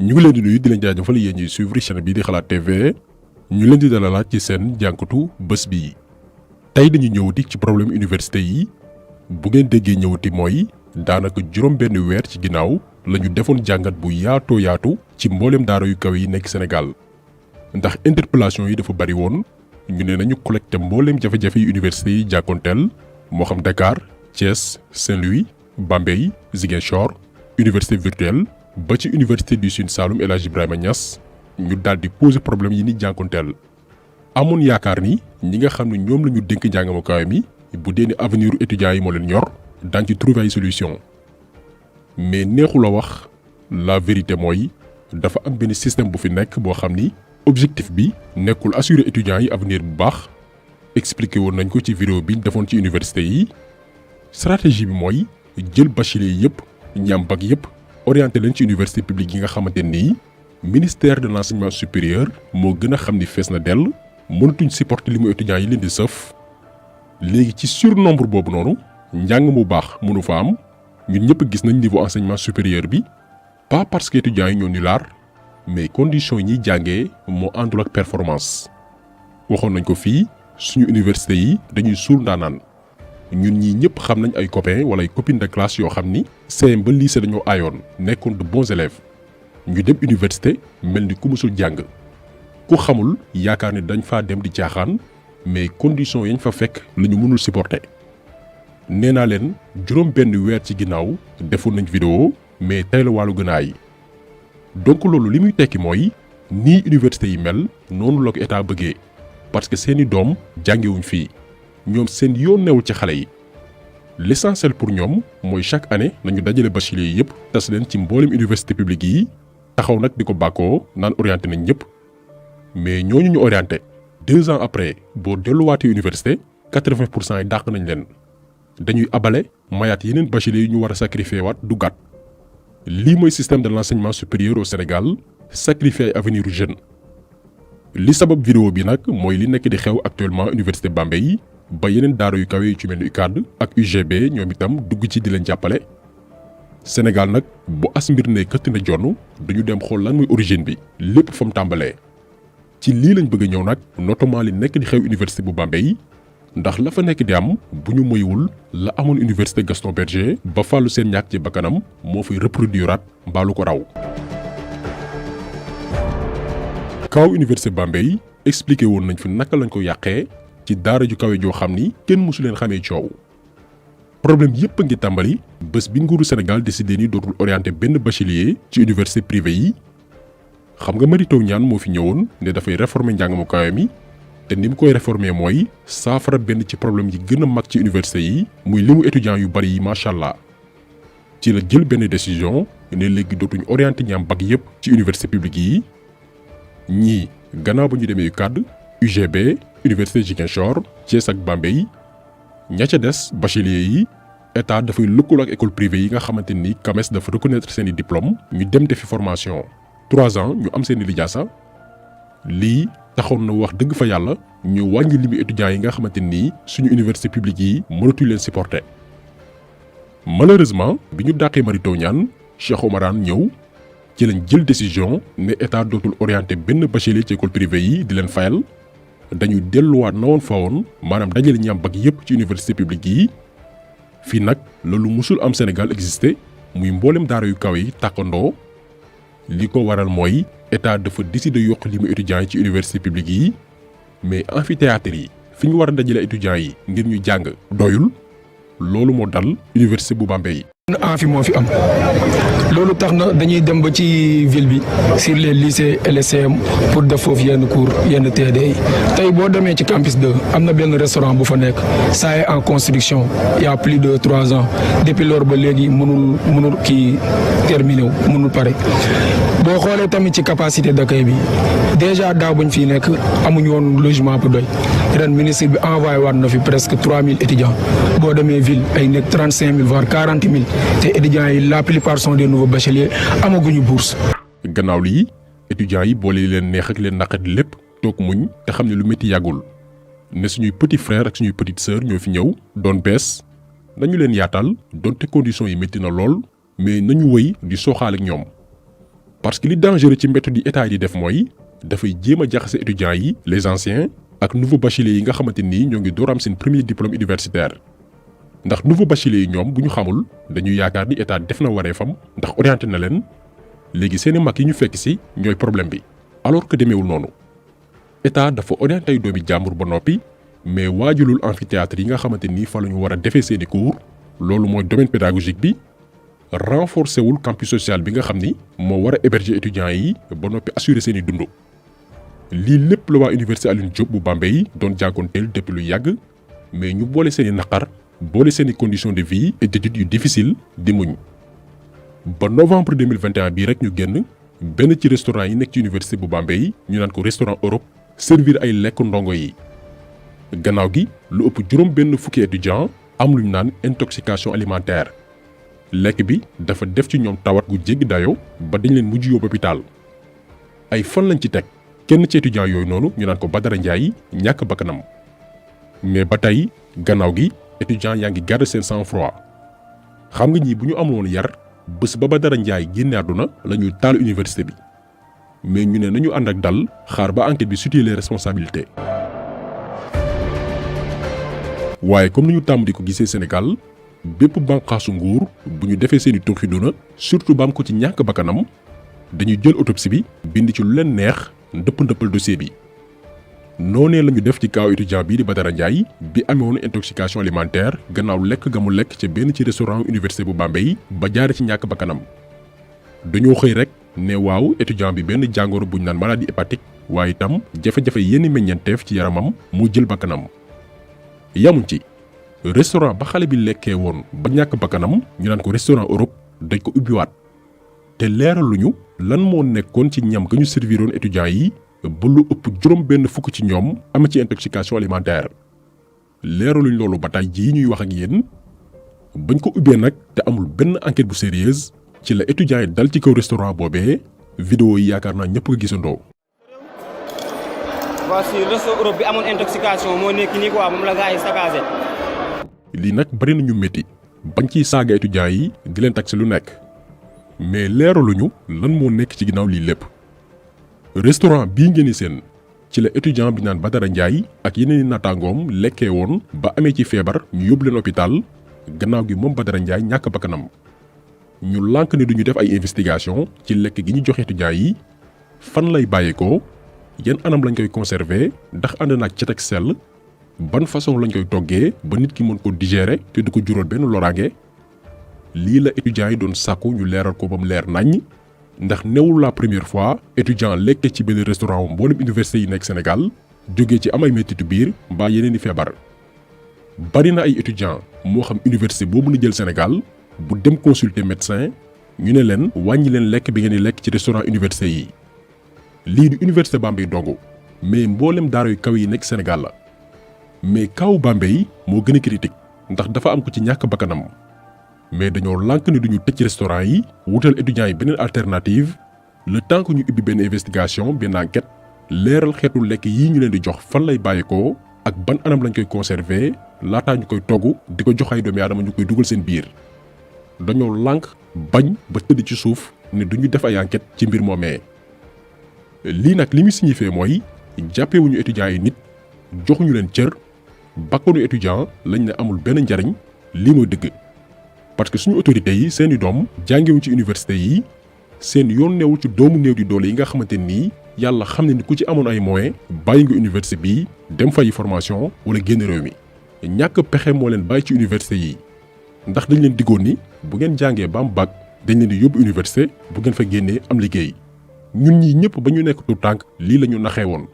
ñu ngi leen di nuyu di leen jaajëfal yéen ñuy suivre chaîne bi di xalaat TV ñu leen di dalalaat ci seen jànkatu bés bi tey dañu ñëwati ci problème université yi bu ngeen déggee ñëwati mooy daanaka juróom benn weer ci ginnaaw la ñu defoon jàngat bu yaatoo yaatu ci mboolem daara yu kaw yi nekk Sénégal ndax interpellation yi dafa bari woon ñu ne nañu collecté mboolem jafe-jafe yi université yi jàkkoonteel moo xam Dakar Thiès Saint-Louis Bambey Ziguinchor université virtuelle ba ci université du Sine Saloum El Hadji Ibrahima Niass ñu daal di poser problème yi ni jànkoonteel amoon yaakaar ni ñi nga xam ne ñoom la ñu dénk njàngam kaw mi bu dee ni avenir étudiants yi moo leen ñor daañu ci trouver ay solution mais neexul a wax la vérité mooy dafa am benn système bu fi nekk boo xam ni objectif bi nekkul assurer étudiants yi avenir bu baax expliqué woon nañ ko ci vidéo bi ñu defoon ci université yi stratégie bi mooy jël bachelier yëpp ñi am bac yëpp orienté leen ci université publique yi nga xamante nii ministère de l'enseignement supérieur moo gën a xam ni fees na dell mënatuñ supporter li mu étudiants yi leen di sëf léegi ci surnombre boobu noonu njàng mu baax mënu fa am ñun ñëpp gis nañ niveau enseignement supérieur bi pas parce que étudiants yi ñoo nulaar mais conditions yi ñuy jàngee moo àndul ak performance waxoon nañ ko fii suñu université yi dañuy suul ndaanaan ñun ñii ñëpp xam nañ ay copains wala ay copines de classe yoo xam ni CM ba lycée dañoo aayoon nekkoon de bons élèves ñu dem université mel ni ku musul jàng ku xamul yaakaar ne dañ faa dem di caaxaan mais conditions yañ fa fekk la ñu mënul supporter nee naa leen juróom benn weer ci ginnaaw defoon nañ vidéo mais tey la wàllu gën a ay donc loolu li muy tekki mooy nii université yi mel noonu la ko état bëggee parce que seeni doom jàngewuñ fii ñoom seen yoon newul ci xale yi l'essentiel pour ñoom mooy chaque année nañu dajale bachelier yi yëpp tas leen ci mboolem université publique yi taxaw nag di ko bàkkoo naan orienté nañ ñëpp mais ñooñu ñu orienté 2 ans après boo delluwaatee université 80% yi dàq nañ leen dañuy abale mayaat yeneen bachelier yi ñu war a sacrifier waat du gàtt lii mooy système de l'enseignement supérieur au Sénégal sacrifier ay avenir u jeune li sabab vidéo bi nag mooy li nekk di xew actuellement université Bambey ba yeneen daara yu kawe yu ci mel ni UCAD ak UGB ñoom itam dugg ci di leen jàppale Sénégal nag bu as mbir ne këtt na jonn duñu dem xool lan mooy origine bi lépp fa mu tàmbalee ci lii lañ bëgg a ñëw nag notamment li nekk di xew université bu Bambey ndax la fa nekk di am bu ñu moywul la amoon université Gaston Berger ba fàllu seen ñàkk ci bakkanam moo fay reproduiraat mbaalu ko raw kaw université Bambey expliqué woon nañ fi naka lañ ko yàqee ci daara ju kawe joo xam ni kenn mësu leen xamee coow problème yépp a ngi tàmbali bés bi nguuru Sénégal décidé ni dootul orienté benn bachelier ci université privée yi xam nga Mary Teuw Niane moo fi ñëwoon ne dafay réformer njàng mu kawe mi te ni mu koy réformer mooy saafara benn ci problème yi gën a mag ci université yi muy limu étudiants yu bari yi macha allah ci la jël benn décision ne léegi dootuñ orienté ñi am bac yépp ci université publique yi ñii gannaaw ba ñu demee UCAD UGB université Ziguinchor Thiès ak Bambey ña ca des bachelier yi état dafay lëkkaloo ak école privée yi nga xamante ni CAMES dafa reconnaître seeni diplôme ñu dem defi formation 3 ans ñu am seeni lijaasa lii taxoon na wax dëgg fa yàlla ñu wàññi limu étudiants yi nga xamante ni suñu université publique yi mënatuñ leen supporter malheureusement bi ñu dàqee Mary Teuw Niane Cheikh Oumar Anne ñëw ci lañ jël décision ne état dootul orienté benn bachelier ci école privée yi di leen fayal dañuy delluwaat na woon fa woon maanaam dajale ñi am bac yépp ci université publique yi fii nag loolu musul am Sénégal existé muy mboolem daara yu kaw yi tàkkandoo li ko waral mooy état dafa décider yokk limu étudiants yi ci université publique yi mais amphithéâtre yi fi ñu war a dajale étudiants yi ngir ñu jàng doyul loolu moo dal université bu Bambey. amphi moo fi am loolu tax na dañuy dem ba ci ville bi sur les lycées et les CM pour def foofu yenn cours yenn TD yi tey boo demee ci campus 2 am na benn restaurant bu fa nekk ça est en construction il y a plus de 3 ans depuis lors ba léegi mënul kii terminé wu mënul pare boo xoolee tamit ci capacité d'accueil bi déjà daaw bañ fii nekk amuñu woon logement bu doy ren ministre bi envoyé waat na fi presque 3000 étudiants boo demee ville ay nekk 35000 voire 40000 te étudiants yi la plupart sont des nouveaux bacheliers amaguñu bourse. gannaaw lii étudiants yi boole leen neex ak leen naqari lépp toog muñ te xam ne lu métti yàggul ne suñuy petit frère ak suñuy petite sœur ñoo fi ñëw doon bees nañu leen yaatal donte conditions yi métti na lool mais nañu wëy di sooxaale ak ñoom parce que li dangereux ci méthode yi état yi di def mooy dafay jéem a jaxase étudiants yi les anciens ak nouveaux bacheliers yi nga xamante ni ñoo ngi door am seen premier diplôme universitaire ndax nouveaux bacheliers yi ñoom bu ñu xamul dañuy yaakaar ni état def na wareefam ndax orienté na leen léegi seeni mag yi ñu fekk si ñooy problème bi alors que demeewul noonu état dafa orienté ay doomi jàmbur ba noppi mais waajulul amphithéâtre yi nga xamante ni fa la ñu war a defee seeni cours loolu mooy domaine pédagogique bi renforcé wul campus social bi nga xam ni moo war a héberger étudiants yi ba noppi assurer seeni dund lii lépp la waa université Alioune Diop bu Bambey doon jànkoonteel depuis lu yàgg mais ñu boole seeni naqar boole seeni conditions de vie et d'études yu difficile di muñ ba novembre 2021 bii rek ñu génn benn ci restaurant yi nekk ci université bu Bambey ñu naan ko restaurant Europe servir ay lekk ndongo yi gannaaw gi lu ëpp juróom benn fukki étudiant am luñ naan intoxication alimentaire lekk bi dafa def ci ñoom tawat gu jéggi dayo ba dañ leen mujj yóbbu hôpital ay fan lañ ci teg kenn ci étudiant yooyu noonu ñu naan ko Badara Ndiaye ñàkk bakkanam mais ba tey gannaaw gi étudiant yaa ngi garder seen sang-froid xam nga ñii bu ñu amoon yar bés ba Badara Ndiaye génne àdduna la ñuy taal université bi mais ñu ne nañu ànd ak dal xaar ba enquête bi situer les responsabilités. waaye comme ni ñu tàmm di ko gisee Sénégal bépp bànqaasu nguur bu ñu defee seeni tuuxi duna surtout ba am ko ci ñàkk bakkanam dañuy jël autopsie bi bind ci lu leen neex ndëppal dossier bi. noonee la ñu def ci kaaw étudiant bii di Badara Ndiaye bi amewoon intoxication alimentaire gannaaw lekk ga mu lekk ca benn ci restaurant université bu Bambey ba jaare ci ñàkk bakkanam dañoo xëy rek ne waaw étudiant bi benn jàngoro buñ naan maladie hépatique waaye itam jafe-jafe yenn meññeenteef ci yaramam mu jël bakkanam yamuñ ci restaurant ba xale bi lekkee woon ba ñàkk bakkanam ñu naan ko restaurant Europe dañ ko ubbiwaat te leeraluñu lan moo nekkoon ci ñam ga ñu serviroon étudiants yi ba lu ëpp juróom benn fukk ci ñoom am ci intoxication alimentaire leeraluñ loolu ba tey jii ñuy wax ak yéen bañ ko ubbee nag te amul benn enquête bu sérieuse ci la étudiants yi dal ci kaw restaurant boobee vidéo yi yaakaar naa ñëpp ko gisandoo. voici restaurant Europe bi amoon intoxication moo nekk nii quoi moom la gars yi saccagé. lii nag bari na ñu métti bañ ciy saaga étudiants yi di leen tax lu nekk mais leeraluñu lan moo nekk ci ginnaaw lii lépp. restaurant bii ngeen di seen ci la étudiant bi naan Badara Ndiaye ak yeneen i naataangoom lekkee woon ba amee ci feebar ñu yóbbu leen hôpital gannaaw gi moom Badara Ndiaye ñàkk bakkanam ñu lànk ne duñu def ay investigation ci lekk gi ñu joxe étudiants yi fan lay bàyyeekoo yan anam lañ koy conserver ndax ànd naag cet ak sell ban façon lañ koy toggee ba nit ki mën ko digérer te du ko jural benn loraange lii la étudiants yi doon sàkku ñu leeral ko ba mu leer naññ. ndax newul la première fois étudiant lekke ci benn restaurant wu mboolem université yi nekk Sénégal jógee ci am ay mettitu biir mbaa yeneen i feebar bari na ay étudiant moo xam université boo mën a jël Sénégal bu dem consulter médecin ñu ne leen wàññi leen lekk bi ngeen di lekk ci restaurant université yi lii du université Bambey dongo mais mboolem daara yu kaw yi nekk Sénégal la mais kaw Bambey moo gën a critique ndax dafa am ko ci ñàkk bakkanam mais dañoo lànk ni duñu tëj restaurant yi wutal étudiants yi beneen alternative le temps que ñu ubbi benn investigation benn enquête leeral xeetu lekk yii ñu leen di jox fan lay bàyyeekoo ak ban anam lañ koy conserver laataa ñu koy togg di ko jox ay doomi aadama ñu koy dugal seen biir dañoo lànk bañ ba tëdd ci suuf ne duñu def ay enquête ci mbir moomee lii nag li muy signifié mooy jàppewuñu étudiants yi nit joxuñu leen cër bakkanu étudiant lañ ne amul benn njariñ lii mooy dëgg parce que suñu autorités yi seeni doom jàngewuñ ci université yi seen yoon newul ci doomu néew di doole yi nga xamante nii yàlla xam ne ni ku ci amoon ay moyens bàyyi nga université bii dem fayi formation wala génn réew mi ñàkk pexe moo leen bàyyi ci université yi ndax dañ leen diggoon ni bu ngeen jàngee ba am bac dañ leen di yóbbu université bu ngeen fa génnee am liggéey ñun ñii ñëpp ba ñu nekk tout tànk lii la ñu naxee woon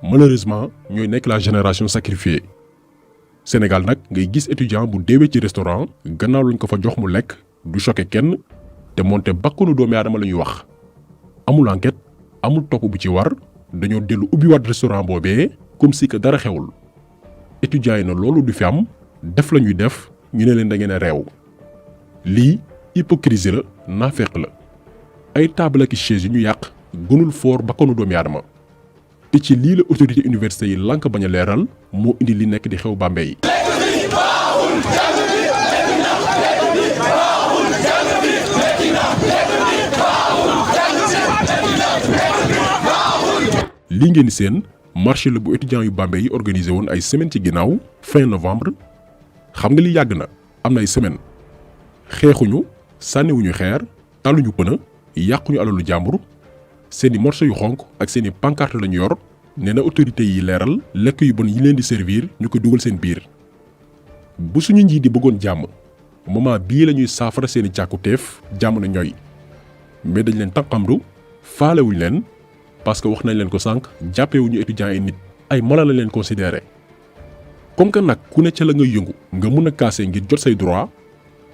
malheureusement ñooy nekk la génération sacrifiée Sénégal nag ngay gis étudiant bu deewee ci restaurant gannaaw lañ ko fa jox mu lekk du choqué kenn te moonte bakkanu doomi aadama la ñuy wax amul enquête amul topp bu ci war dañoo dellu ubbiwaat restaurant boobee comme si que dara xewul étudiants yi na loolu du fi am def la ñuy def ñu ne leen da ngeen a réew lii hypocrisie la naafeq la ay table ak chaise yu ñu yàq gënul foor bakkanu doomi aadama te ci lii la autorité université yi lànk bañ a leeral moo indi li nekk di xew Bambey. lii ngeen di seen marché la bu étudiants yu Bambey yi organisé woon ay semaine ci ginnaaw fin novembre xam nga li yàgg na am na ay semaine xeexuñu sànniwuñu xeer taluñu pëna yàquñu alalu jàmbur seeni morceau yu xonk ak seeni pancarte lañu yor nee na autorité yi leeral lekk yu bon yi leen di servir ñu ko dugal seen biir bu suñu njiit di bëggoon jàmm moment bii la ñuy saafara seeni càkkutéef jàmm na ñooy mais dañ leen tànqamdu faalewuñ leen parce que wax nañ leen ko sànq jàppewuñu étudiants yi nit ay mala la leen considéré comme que nag ku ne ca la nga yëngu nga mën a kaase ngir jot say droit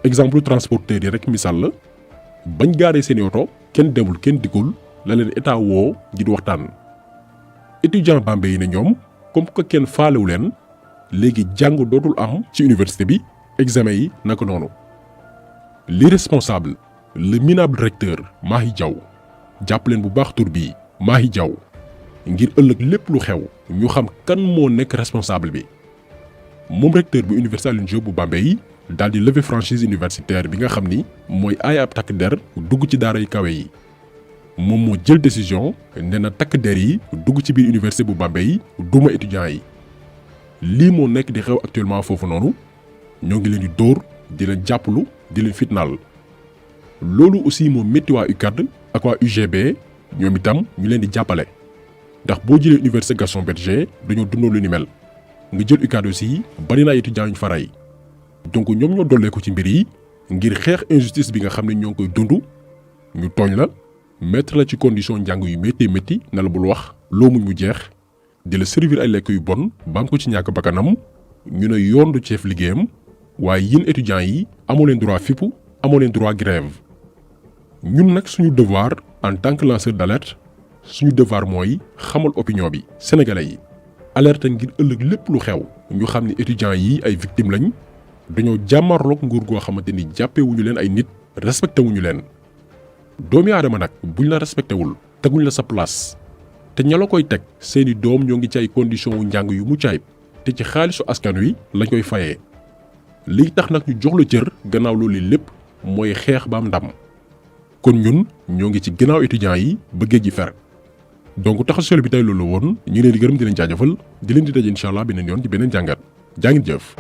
exemple transporteur yi rek misaal la bañ gaaree seeni oto kenn demul kenn dikkul la leen état woo ngir waxtaan étudiant Bambey yi ne ñoom comme que kenn faalewu leen léegi jàng dootul am ci université bi examen yi naka noonu l'irresponsable le minable recteur Mahi Diaw jàpp leen bu baax tur bii Mahi Diaw ngir ëllëg lépp lu xew ñu xam kan moo nekk responsable bi moom recteur bu université Alioune Diop bu Bambey daal di lever franchise universitaire bi nga xam ni mooy aay ab takk der dugg ci daara yu kawe yi moom moo jël décision nee na takk der yi dugg ci biir université bu Bambey duma étudiants yi lii moo nekk di xew actuellement foofu noonu ñoo ngi leen di dóor di leen jàppalu di leen fitnaal loolu aussi moo métti waa UCAD ak waa UGB ñoom itam ñu leen di jàppale ndax boo jëlee université Gaston Berger dañoo dundoo lu ni mel nga jël UCAD aussi bari na ay étudiants ñu fa rey donc ñoom ñoo dollee ko ci mbir yi ngir xeex injustice bi nga xam ne ñoo ngi koy dund ñu tooñ la mettre la ci condition njàng yu métti na la bul wax loo muñ mu jeex di la servir ay lekk yu bon baam ko ci ñàkk bakkanam ñu ne yoon du chef liggéeyam waaye yéen étudiants yi amoo leen droit fippu amoo leen droit grève ñun nag suñu devoir en tant que lanceur d'alerte suñu devoir mooy xamal opinion bi sénégalais yi alerte ngir ëllëg lépp lu xew ñu xam ni étudiants yi ay victimes lañ dañoo jàmmarloog nguur goo xamante ni jàppewuñu leen ay nit respecté wuñu leen doomi aadama nag buñ la respecté wul teguñ la sa place te ña la koy teg seeni doom ñoo ngi ci ay conditions wu njàng yu mucc ayib te ci xaalisu askan wi lañ koy fayee liy tax nag ñu jox la cër gannaaw loolu lépp mooy xeex ba am ndam kon ñun ñoo ngi ci gannaaw étudiants yi bëggee ji fer donc taxaw bi tey loolu woon ñu leen di gërëm di leen jaajëfal di leen di daje incha allah beneen yoon ci beneen jàngat jaa ngeen jëf.